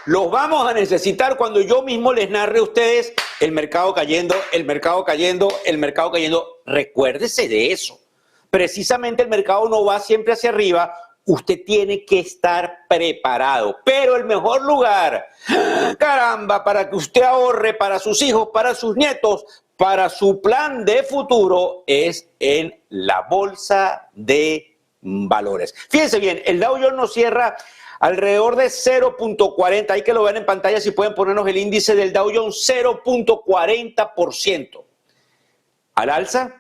los vamos a necesitar cuando yo mismo les narre a ustedes el mercado cayendo, el mercado cayendo, el mercado cayendo. Recuérdese de eso. Precisamente el mercado no va siempre hacia arriba, usted tiene que estar preparado. Pero el mejor lugar, caramba, para que usted ahorre para sus hijos, para sus nietos, para su plan de futuro, es en la bolsa de valores. Fíjense bien, el Dow Jones nos cierra alrededor de 0.40, hay que lo vean en pantalla si pueden ponernos el índice del Dow Jones, 0.40% al alza,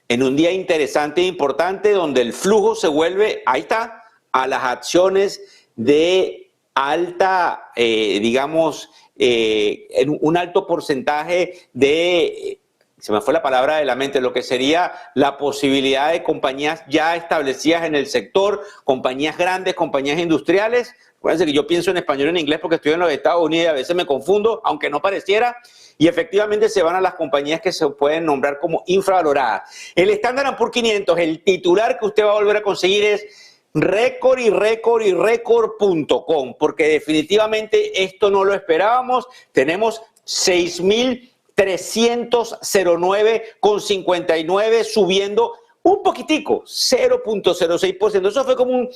en un día interesante e importante donde el flujo se vuelve, ahí está, a las acciones de alta, digamos, en un alto porcentaje de, se me fue la palabra de la mente, lo que sería la posibilidad de compañías ya establecidas en el sector, compañías grandes, compañías industriales. Acuérdense que yo pienso en español y en inglés porque estoy en los Estados Unidos y a veces me confundo, aunque no pareciera, y efectivamente se van a las compañías que se pueden nombrar como infravaloradas. El Standard & Poor's 500, el titular que usted va a volver a conseguir es récord y récord y récord.com, porque definitivamente esto no lo esperábamos. Tenemos 6.309,59 subiendo un poquitico, 0.06%. Eso fue como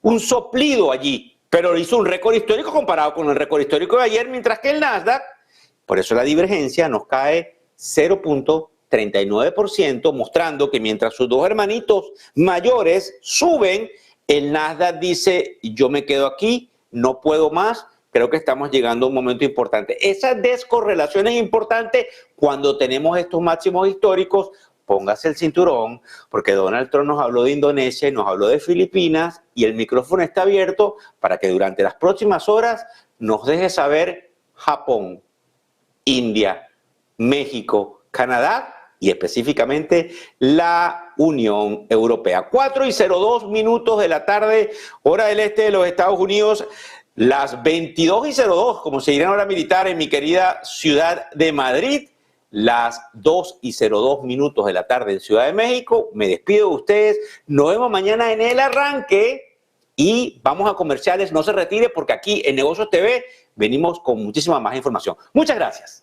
un soplido allí, pero hizo un récord histórico comparado con el récord histórico de ayer, mientras que el Nasdaq, por eso la divergencia, nos cae 0.39%, mostrando que mientras sus dos hermanitos mayores suben, el Nasdaq dice, yo me quedo aquí, no puedo más. Creo que estamos llegando a un momento importante. Esa descorrelación es importante cuando tenemos estos máximos históricos. Póngase el cinturón, porque Donald Trump nos habló de Indonesia y nos habló de Filipinas, y el micrófono está abierto para que durante las próximas horas nos deje saber Japón, India, México, Canadá y específicamente la Unión Europea. 4:02 de la tarde, hora del este de los Estados Unidos. Las 22:02, como se dirá en hora militar en mi querida ciudad de Madrid, las 2:02 de la tarde en Ciudad de México. Me despido de ustedes, nos vemos mañana en el arranque y vamos a comerciales. No se retire porque aquí en Negocios TV venimos con muchísima más información. Muchas gracias.